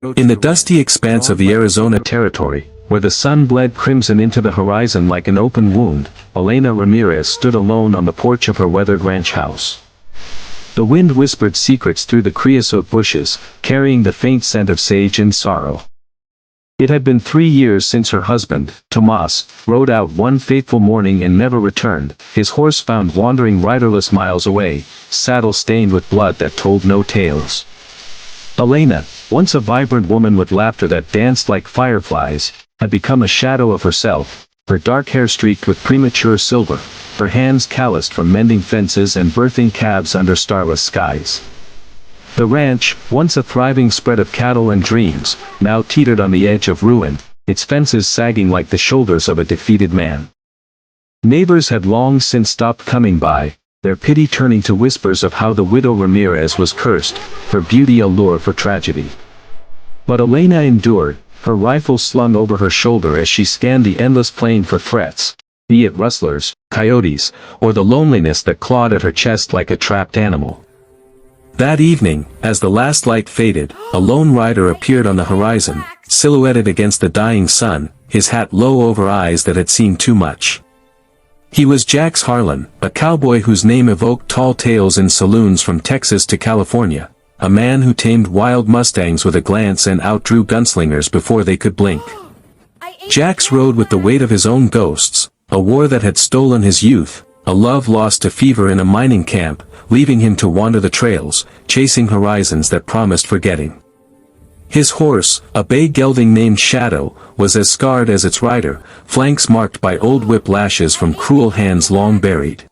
In the dusty expanse of the Arizona territory, where the sun bled crimson into the horizon like an open wound, Elena Ramirez stood alone on the porch of her weathered ranch house. The wind whispered secrets through the creosote bushes, carrying the faint scent of sage and sorrow. It had been 3 years since her husband, Tomas, rode out one fateful morning and never returned, his horse found wandering riderless miles away, saddle stained with blood that told no tales. Elena, once a vibrant woman with laughter that danced like fireflies, had become a shadow of herself, her dark hair streaked with premature silver, her hands calloused from mending fences and birthing calves under starless skies. The ranch, once a thriving spread of cattle and dreams, now teetered on the edge of ruin, its fences sagging like the shoulders of a defeated man. Neighbors had long since stopped coming by, their pity turning to whispers of how the widow Ramirez was cursed, her beauty a lure for tragedy. But Elena endured, her rifle slung over her shoulder as she scanned the endless plain for threats, be it rustlers, coyotes, or the loneliness that clawed at her chest like a trapped animal. That evening, as the last light faded, a lone rider appeared on the horizon, silhouetted against the dying sun, his hat low over eyes that had seen too much. He was Jax Harlan, a cowboy whose name evoked tall tales in saloons from Texas to California, a man who tamed wild mustangs with a glance and outdrew gunslingers before they could blink. Jax rode with the weight of his own ghosts, a war that had stolen his youth, a love lost to fever in a mining camp, leaving him to wander the trails, chasing horizons that promised forgetting. His horse, a bay gelding named Shadow, was as scarred as its rider, flanks marked by old whip lashes from cruel hands long buried.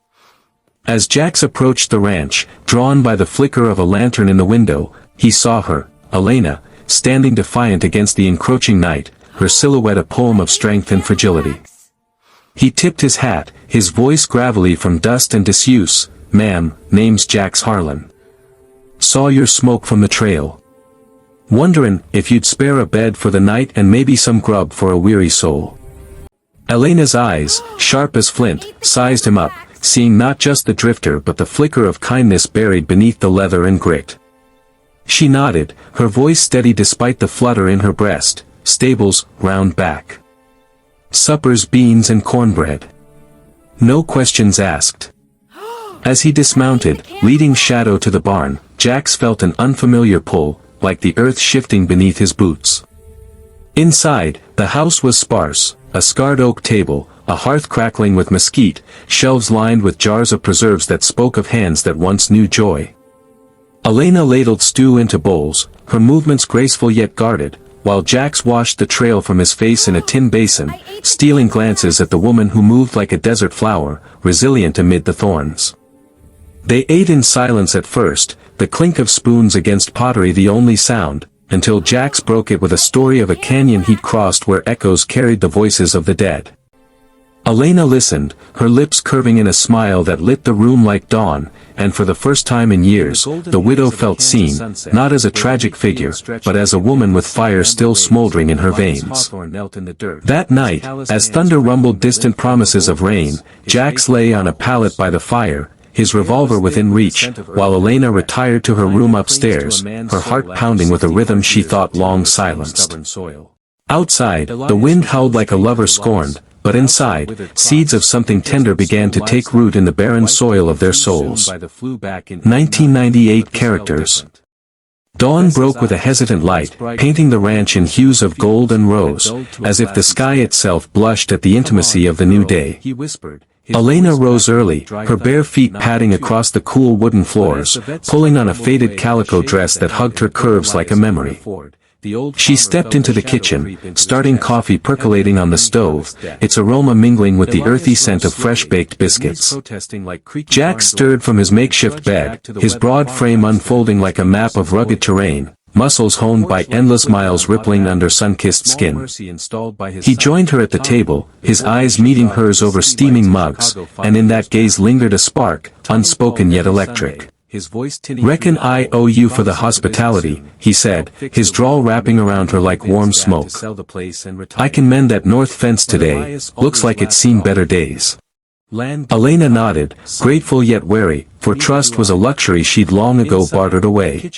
As Jax approached the ranch, drawn by the flicker of a lantern in the window, he saw her, Elena, standing defiant against the encroaching night, her silhouette a poem of strength and fragility. He tipped his hat, his voice gravelly from dust and disuse, "Ma'am, name's Jax Harlan. Saw your smoke from the trail. Wonderin' if you'd spare a bed for the night and maybe some grub for a weary soul." Elena's eyes, sharp as flint, sized him up, seeing not just the drifter but the flicker of kindness buried beneath the leather and grit. She nodded, her voice steady despite the flutter in her breast, "Stables, round back. Suppers, beans and cornbread. No questions asked." As he dismounted, leading Shadow to the barn, Jax felt an unfamiliar pull, like the earth shifting beneath his boots. Inside, the house was sparse, a scarred oak table, a hearth crackling with mesquite, shelves lined with jars of preserves that spoke of hands that once knew joy. Elena ladled stew into bowls, her movements graceful yet guarded, while Jax washed the trail from his face in a tin basin, stealing glances at the woman who moved like a desert flower, resilient amid the thorns. They ate in silence at first, the clink of spoons against pottery the only sound, until Jax broke it with a story of a canyon he'd crossed where echoes carried the voices of the dead. Elena listened, her lips curving in a smile that lit the room like dawn, and for the first time in years, the widow felt seen, not as a tragic figure, but as a woman with fire still smoldering in her veins. That night, as thunder rumbled distant promises of rain, Jax lay on a pallet by the fire, his revolver within reach, while Elena retired to her room upstairs, her heart pounding with a rhythm she thought long silenced. Outside, the wind howled like a lover scorned, but inside, seeds of something tender began to take root in the barren soil of their souls. 1998 characters. Dawn broke with a hesitant light, painting the ranch in hues of gold and rose, as if the sky itself blushed at the intimacy of the new day. Elena rose early, her bare feet padding across the cool wooden floors, pulling on a faded calico dress that hugged her curves like a memory. She stepped into the kitchen, starting coffee percolating on the stove, its aroma mingling with the earthy scent of fresh-baked biscuits. Jax stirred from his makeshift bed, his broad frame unfolding like a map of rugged terrain, muscles honed by endless miles rippling under sun-kissed skin. He joined her at the table, his eyes meeting hers over steaming mugs, and in that gaze lingered a spark, unspoken yet electric. "Reckon I owe you for the hospitality," he said, his drawl wrapping around her like warm smoke. "I can mend that north fence today, looks like it's seen better days." Elena nodded, grateful yet wary, for trust was a luxury she'd long ago bartered away.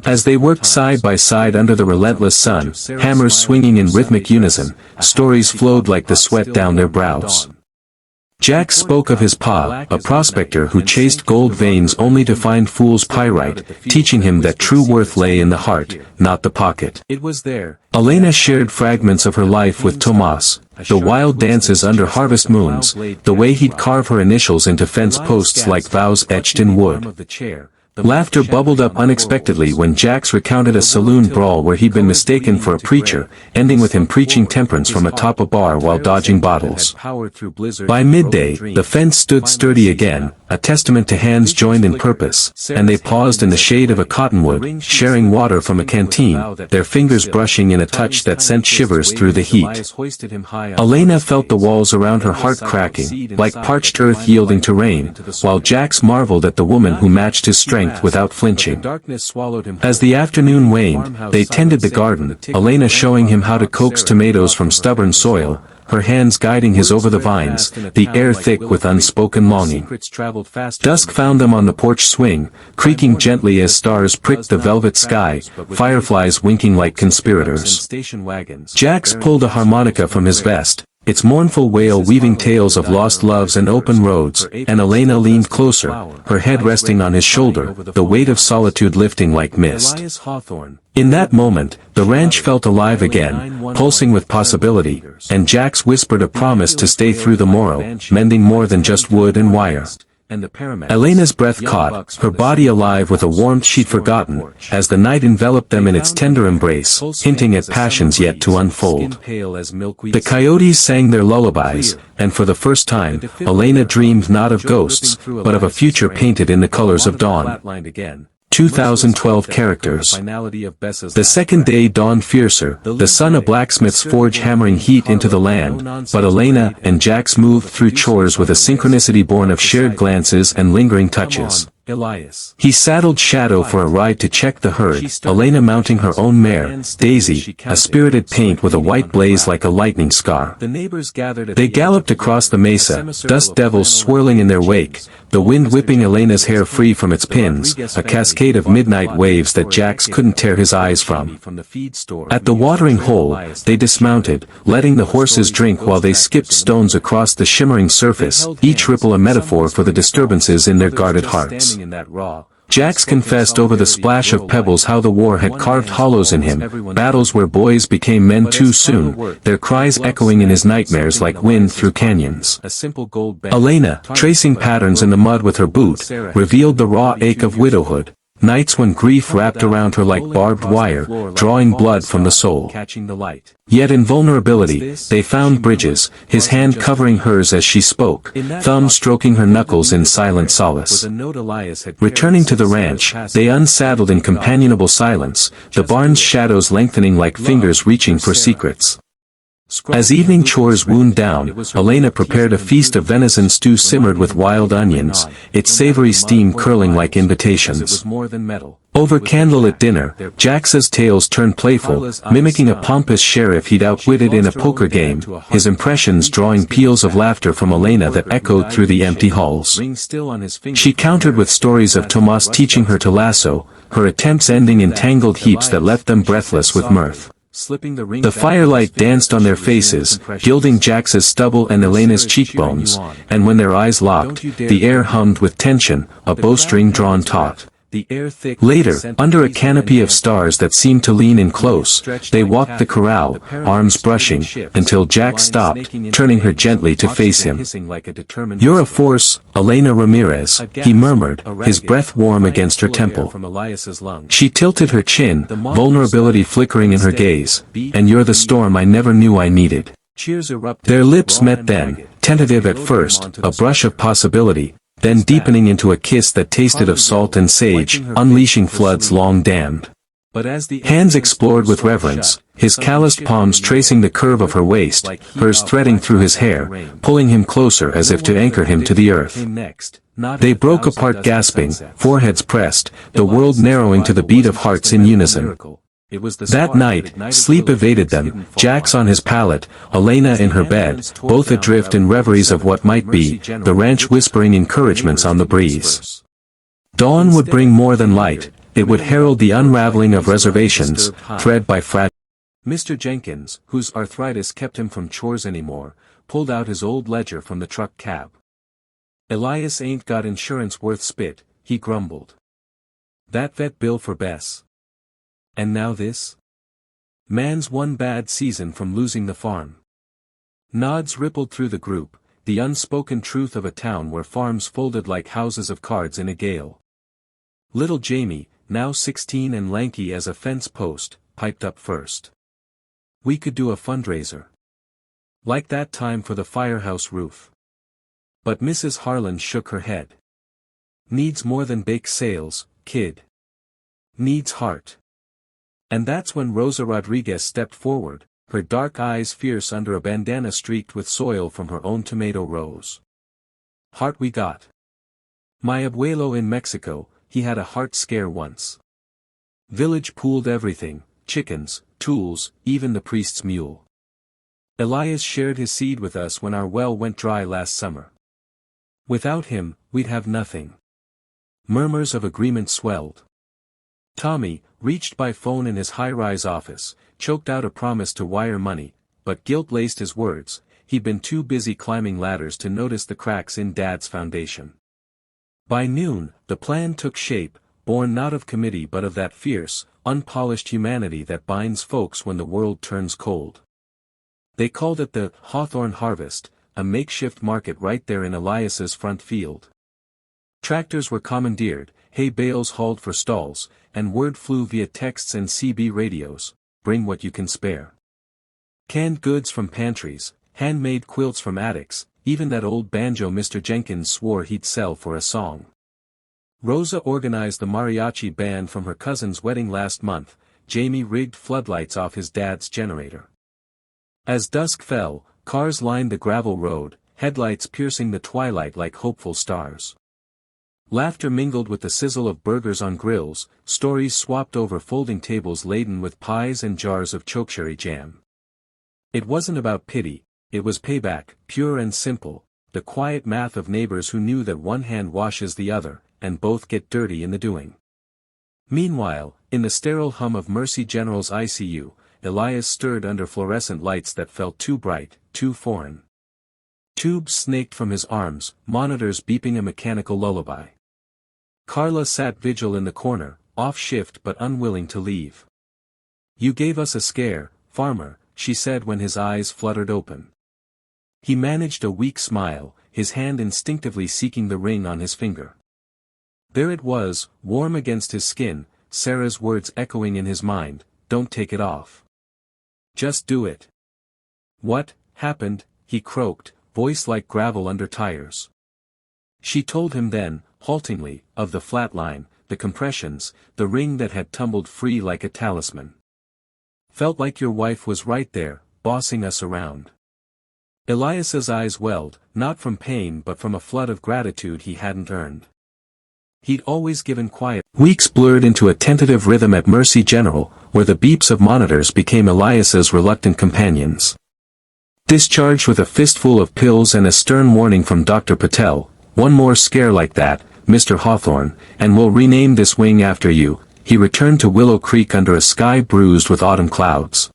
As they worked side by side under the relentless sun, hammers swinging in rhythmic unison, stories flowed like the sweat down their brows. Jack spoke of his pa, a prospector who chased gold veins only to find fool's pyrite, teaching him that true worth lay in the heart, not the pocket. Elena shared fragments of her life with Tomas, the wild dances under harvest moons, the way he'd carve her initials into fence posts like vows etched in wood. Laughter bubbled up unexpectedly when Jax recounted a saloon brawl where he'd been mistaken for a preacher, ending with him preaching temperance from atop a bar while dodging bottles. By midday, the fence stood sturdy again, a testament to hands joined in purpose, and they paused in the shade of a cottonwood, sharing water from a canteen, their fingers brushing in a touch that sent shivers through the heat. Elena felt the walls around her heart cracking, like parched earth yielding to rain, while Jax marveled at the woman who matched his strength without flinching. As the afternoon waned, they tended the garden, Elena showing him how to coax tomatoes from stubborn soil, her hands guiding his over the vines, the air thick with unspoken longing. Dusk found them on the porch swing, creaking gently as stars pricked the velvet sky, fireflies winking like conspirators. Jax pulled a harmonica from his vest, its mournful wail weaving tales of lost loves and open roads, and Elena leaned closer, her head resting on his shoulder, the weight of solitude lifting like mist. In that moment, the ranch felt alive again, pulsing with possibility, and Jax whispered a promise to stay through the morrow, mending more than just wood and wire. Elena's breath caught, her body alive with a warmth she'd forgotten, as the night enveloped them in its tender embrace, hinting at passions yet to unfold. The coyotes sang their lullabies, and for the first time, Elena dreamed not of ghosts, but of a future painted in the colors of dawn. 2012 characters. The second day dawned fiercer, the sun a blacksmith's forge hammering heat into the land, but Elena and Jax moved through chores with a synchronicity born of shared glances and lingering touches. He saddled Shadow for a ride to check the herd, Elena mounting her own mare, Daisy, a spirited paint with a white blaze like a lightning scar. They galloped across the mesa, dust devils swirling in their wake, the wind whipping Elena's hair free from its pins, a cascade of midnight waves that Jax couldn't tear his eyes from. At the watering hole, they dismounted, letting the horses drink while they skipped stones across the shimmering surface, each ripple a metaphor for the disturbances in their guarded hearts. Jax confessed over the splash of pebbles how the war had carved hollows in him, battles where boys became men too soon, their cries echoing in his nightmares like wind through canyons. Elena, tracing patterns in the mud with her boot, revealed the raw ache of widowhood, nights when grief wrapped around her like barbed wire, drawing blood from the soul. Yet in vulnerability, they found bridges, his hand covering hers as she spoke, thumb stroking her knuckles in silent solace. Returning to the ranch, they unsaddled in companionable silence, the barn's shadows lengthening like fingers reaching for secrets. As evening chores wound down, Elena prepared a feast of venison stew simmered with wild onions, its savory steam curling like invitations. Over candlelit dinner, Jax's tales turned playful, mimicking a pompous sheriff he'd outwitted in a poker game, his impressions drawing peals of laughter from Elena that echoed through the empty halls. She countered with stories of Tomas teaching her to lasso, her attempts ending in tangled heaps that left them breathless with mirth. The firelight danced on their faces, gilding Jax's stubble and Elena's cheekbones, and when their eyes locked, the air hummed with tension, a bowstring drawn taut. Later, under a canopy of stars that seemed to lean in close, they walked the corral, arms brushing, until Jax stopped, turning her gently to face him. "You're a force, Elena Ramirez," he murmured, his breath warm against her temple. She tilted her chin, vulnerability flickering in her gaze, "And you're the storm I never knew I needed." Their lips met then, tentative at first, a brush of possibility, then deepening into a kiss that tasted of salt and sage, unleashing floods long dammed. Hands explored with reverence, his calloused palms tracing the curve of her waist, hers threading through his hair, pulling him closer as if to anchor him to the earth. They broke apart gasping, foreheads pressed, the world narrowing to the beat of hearts in unison. That night, sleep evaded them, Jax on his pallet, Elena in her bed, both adrift in reveries of what might be, the ranch whispering encouragements on the breeze. Dawn would bring more than light, it would herald the unraveling of reservations, thread by thread. Mr. Jenkins, whose arthritis kept him from chores anymore, pulled out his old ledger from the truck cab. Elias ain't got insurance worth spit, he grumbled. That vet bill for Bess. And now this? Man's one bad season from losing the farm. Nods rippled through the group, the unspoken truth of a town where farms folded like houses of cards in a gale. Little Jamie, now 16 and lanky as a fence post, piped up first. We could do a fundraiser. Like that time for the firehouse roof. But Mrs. Harlan shook her head. Needs more than bake sales, kid. Needs heart. And that's when Rosa Rodriguez stepped forward, her dark eyes fierce under a bandana streaked with soil from her own tomato rows. Heart we got. My abuelo in Mexico, he had a heart scare once. Village pooled everything, chickens, tools, even the priest's mule. Elias shared his seed with us when our well went dry last summer. Without him, we'd have nothing. Murmurs of agreement swelled. Tommy, reached by phone in his high-rise office, choked out a promise to wire money, but guilt laced his words, he'd been too busy climbing ladders to notice the cracks in Dad's foundation. By noon, the plan took shape, born not of committee but of that fierce, unpolished humanity that binds folks when the world turns cold. They called it the Hawthorne Harvest, a makeshift market right there in Elias's front field. Tractors were commandeered, hay bales hauled for stalls, and word flew via texts and CB radios, bring what you can spare. Canned goods from pantries, handmade quilts from attics, even that old banjo Mr. Jenkins swore he'd sell for a song. Rosa organized the mariachi band from her cousin's wedding last month, Jamie rigged floodlights off his dad's generator. As dusk fell, cars lined the gravel road, headlights piercing the twilight like hopeful stars. Laughter mingled with the sizzle of burgers on grills, stories swapped over folding tables laden with pies and jars of chokecherry jam. It wasn't about pity, it was payback, pure and simple, the quiet math of neighbors who knew that one hand washes the other, and both get dirty in the doing. Meanwhile, in the sterile hum of Mercy General's ICU, Elias stirred under fluorescent lights that felt too bright, too foreign. Tubes snaked from his arms, monitors beeping a mechanical lullaby. Carla sat vigil in the corner, off shift but unwilling to leave. You gave us a scare, farmer, she said when his eyes fluttered open. He managed a weak smile, his hand instinctively seeking the ring on his finger. There it was, warm against his skin, Sarah's words echoing in his mind, don't take it off. Just do it. What happened, he croaked, voice like gravel under tires. She told him then, haltingly, of the flat line, the compressions, the ring that had tumbled free like a talisman. Felt like your wife was right there, bossing us around. Elias's eyes welled, not from pain but from a flood of gratitude he hadn't earned. He'd always given quiet. Weeks blurred into a tentative rhythm at Mercy General, where the beeps of monitors became Elias's reluctant companions. Discharged with a fistful of pills and a stern warning from Dr. Patel, one more scare like that, Mr. Hawthorne, and we'll rename this wing after you, he returned to Willow Creek under a sky bruised with autumn clouds.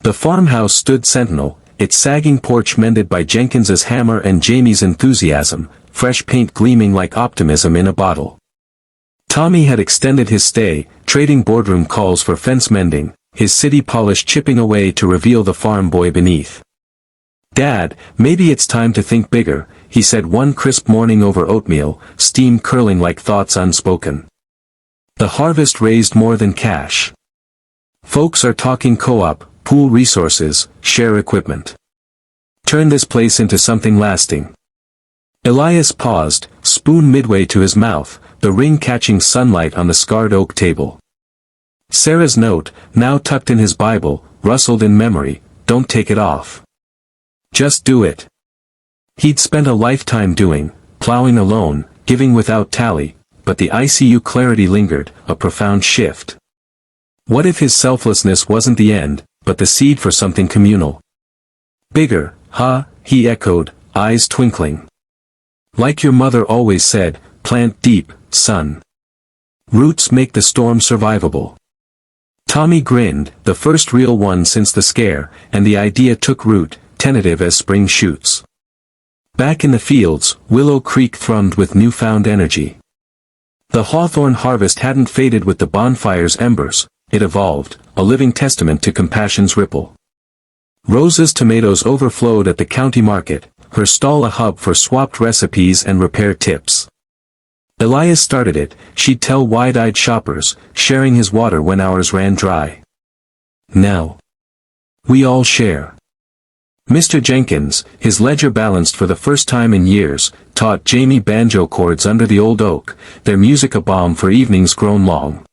The farmhouse stood sentinel, its sagging porch mended by Jenkins's hammer and Jamie's enthusiasm, fresh paint gleaming like optimism in a bottle. Tommy had extended his stay, trading boardroom calls for fence mending, his city polish chipping away to reveal the farm boy beneath. Dad, maybe it's time to think bigger, he said one crisp morning over oatmeal, steam curling like thoughts unspoken. The harvest raised more than cash. Folks are talking co-op, pool resources, share equipment. Turn this place into something lasting. Elias paused, spoon midway to his mouth, the ring catching sunlight on the scarred oak table. Sarah's note, now tucked in his Bible, rustled in memory, don't take it off. Just do it. He'd spent a lifetime doing, plowing alone, giving without tally, but the ICU clarity lingered, a profound shift. What if his selflessness wasn't the end, but the seed for something communal? Bigger, huh? He echoed, eyes twinkling. Like your mother always said, plant deep, son. Roots make the storm survivable. Tommy grinned, the first real one since the scare, and the idea took root, tentative as spring shoots. Back in the fields, Willow Creek thrummed with newfound energy. The hawthorn harvest hadn't faded with the bonfire's embers, it evolved, a living testament to compassion's ripple. Rosa's tomatoes overflowed at the county market, her stall a hub for swapped recipes and repair tips. Elias started it, she'd tell wide-eyed shoppers, sharing his water when ours ran dry. Now we all share. Mr. Jenkins, his ledger balanced for the first time in years, taught Jamie banjo chords under the old oak, their music a balm for evenings grown long.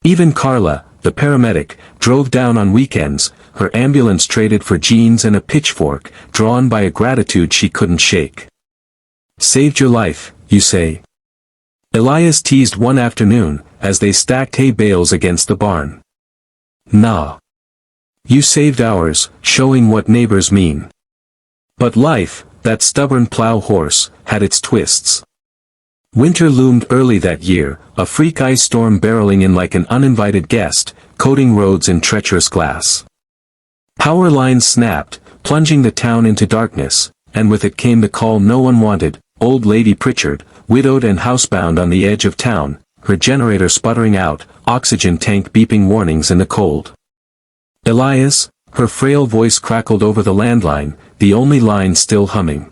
Even Carla, the paramedic, drove down on weekends, her ambulance traded for jeans and a pitchfork, drawn by a gratitude she couldn't shake. Saved your life, you say? Elias teased one afternoon, as they stacked hay bales against the barn. Nah. You saved ours, showing what neighbors mean. But life, that stubborn plow horse, had its twists. Winter loomed early that year, a freak ice storm barreling in like an uninvited guest, coating roads in treacherous glass. Power lines snapped, plunging the town into darkness, and with it came the call no one wanted, old Lady Pritchard, widowed and housebound on the edge of town, her generator sputtering out, oxygen tank beeping warnings in the cold. Elias, her frail voice crackled over the landline, the only line still humming.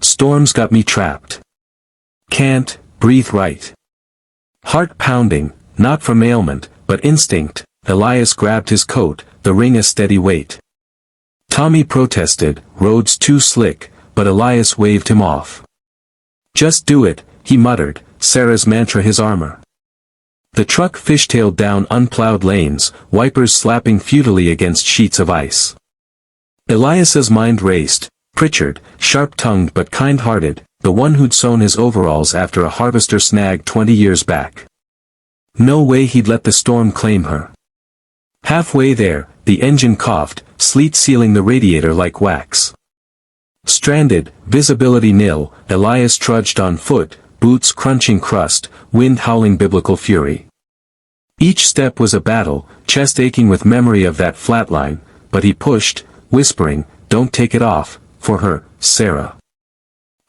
Storms got me trapped. Can't breathe right. Heart pounding, not from ailment, but instinct, Elias grabbed his coat, the ring a steady weight. Tommy protested, roads too slick, but Elias waved him off. Just do it, he muttered, Sarah's mantra his armor. The truck fishtailed down unplowed lanes, wipers slapping futilely against sheets of ice. Elias's mind raced, Pritchard, sharp-tongued but kind-hearted, the one who'd sewn his overalls after a harvester snag 20 years back. No way he'd let the storm claim her. Halfway there, the engine coughed, sleet sealing the radiator like wax. Stranded, visibility nil, Elias trudged on foot, boots crunching crust, wind howling biblical fury. Each step was a battle, chest aching with memory of that flatline, but he pushed, whispering, "Don't take it off, for her, Sarah."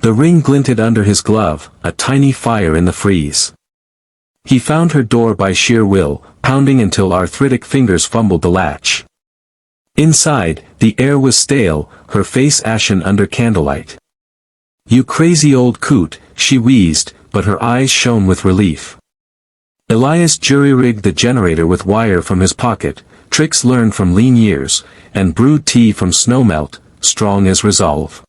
The ring glinted under his glove, a tiny fire in the freeze. He found her door by sheer will, pounding until arthritic fingers fumbled the latch. Inside, the air was stale, her face ashen under candlelight. "You crazy old coot," she wheezed, but her eyes shone with relief. Elias jury-rigged the generator with wire from his pocket, tricks learned from lean years, and brewed tea from snowmelt, strong as resolve.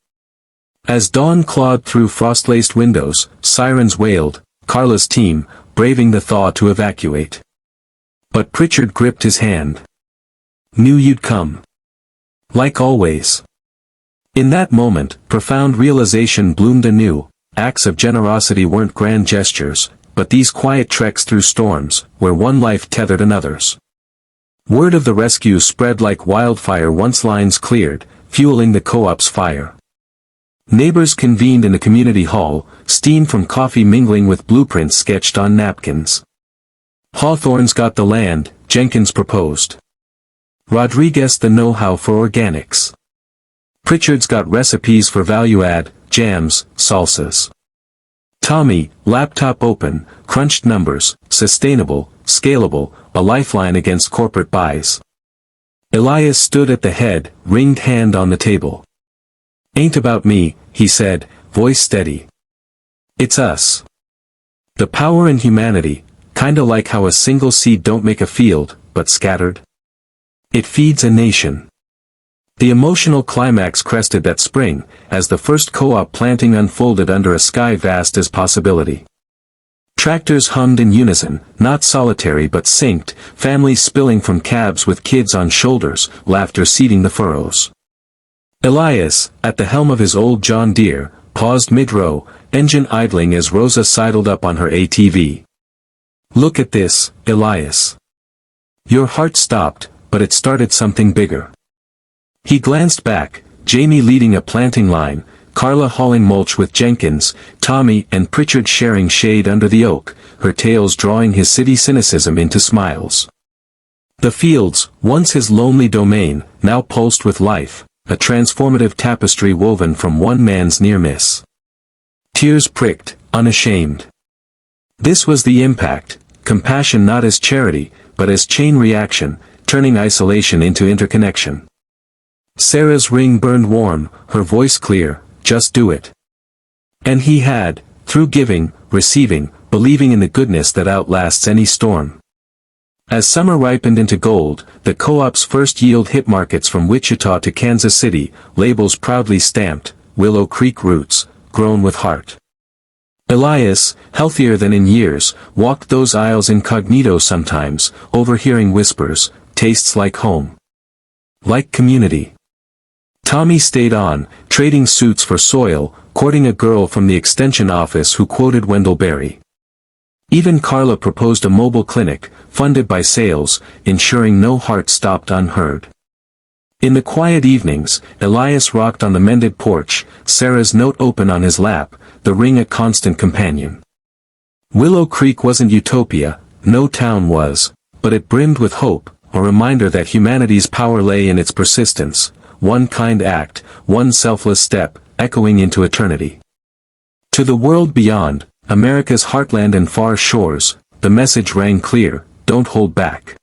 As dawn clawed through frost-laced windows, sirens wailed, Carla's team, braving the thaw to evacuate. But Pritchard gripped his hand. "Knew you'd come." Like always. In that moment, profound realization bloomed anew. Acts of generosity weren't grand gestures, but these quiet treks through storms, where one life tethered another's. Word of the rescue spread like wildfire once lines cleared, fueling the co-op's fire. Neighbors convened in the community hall, steam from coffee mingling with blueprints sketched on napkins. Hawthorne's got the land, Jenkins proposed. Rodriguez the know-how for organics. Pritchard's got recipes for value-add, jams, salsas. Tommy, laptop open, crunched numbers, sustainable, scalable, a lifeline against corporate buys. Elias stood at the head, ringed hand on the table. "Ain't about me," he said, voice steady. "It's us. The power and humanity, kinda like how a single seed don't make a field, but scattered. It feeds a nation." The emotional climax crested that spring, as the first co-op planting unfolded under a sky vast as possibility. Tractors hummed in unison, not solitary but synced, families spilling from cabs with kids on shoulders, laughter seeding the furrows. Elias, at the helm of his old John Deere, paused mid-row, engine idling as Rosa sidled up on her ATV. "Look at this, Elias. Your heart stopped, but it started something bigger. He glanced back, Jamie leading a planting line, Carla hauling mulch with Jenkins, Tommy and Pritchard sharing shade under the oak, her tales drawing his city cynicism into smiles. The fields, once his lonely domain, now pulsed with life, a transformative tapestry woven from one man's near miss. Tears pricked, unashamed. This was the impact, compassion not as charity, but as chain reaction, turning isolation into interconnection. Sarah's ring burned warm, her voice clear, just do it. And he had, through giving, receiving, believing in the goodness that outlasts any storm. As summer ripened into gold, the co-op's first yield hit markets from Wichita to Kansas City, labels proudly stamped, Willow Creek roots, grown with heart. Elias, healthier than in years, walked those aisles incognito sometimes, overhearing whispers, tastes like home. Like community. Tommy stayed on, trading suits for soil, courting a girl from the extension office who quoted Wendell Berry. Even Carla proposed a mobile clinic, funded by sales, ensuring no heart stopped unheard. In the quiet evenings, Elias rocked on the mended porch, Sarah's note open on his lap, the ring a constant companion. Willow Creek wasn't utopia, no town was, but it brimmed with hope, a reminder that humanity's power lay in its persistence, one kind act, one selfless step, echoing into eternity. To the world beyond, America's heartland and far shores, the message rang clear, don't hold back.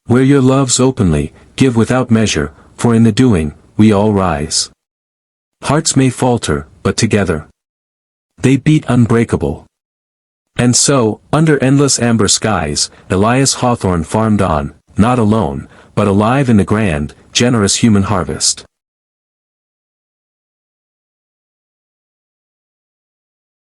Where your loves openly, give without measure, for in the doing, we all rise. Hearts may falter, but together they beat unbreakable. And so, under endless amber skies, Elias Hawthorne farmed on, not alone, but alive in the grand, generous human harvest.